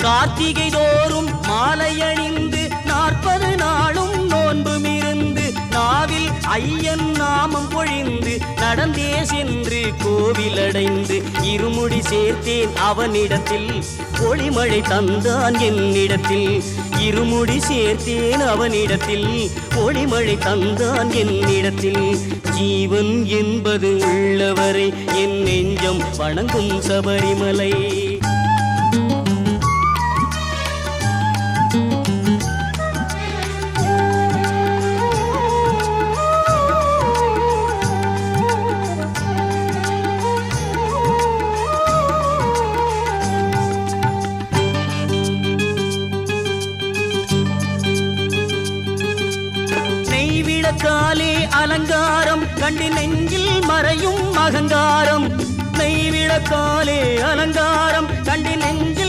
கார்த்திகை தோறும் மாலை அணிந்து 40 நாளும் நோன்புமிருந்து நாவில் ஐயன் நாமம் பொழிந்து நடந்தே சென்று கோவில் அடைந்து இருமுடி சேர்த்தேன் அவனிடத்தில் ஒளிமழை தந்தான் என்னிடத்தில் இருமுடி சேர்த்தேன் அவனிடத்தில் ஒளிமழை தந்தான் என்னிடத்தில் ஜீவன் என்பது உள்ளவரை என் நெஞ்சம் வணங்கும் சபரிமலை நெய்விளக்காலே அலங்காரம் கண்டு நெஞ்சில் மறையும் அகங்காரம் நெய்விளக்காலே அலங்காரம் கண்டு நெஞ்சில்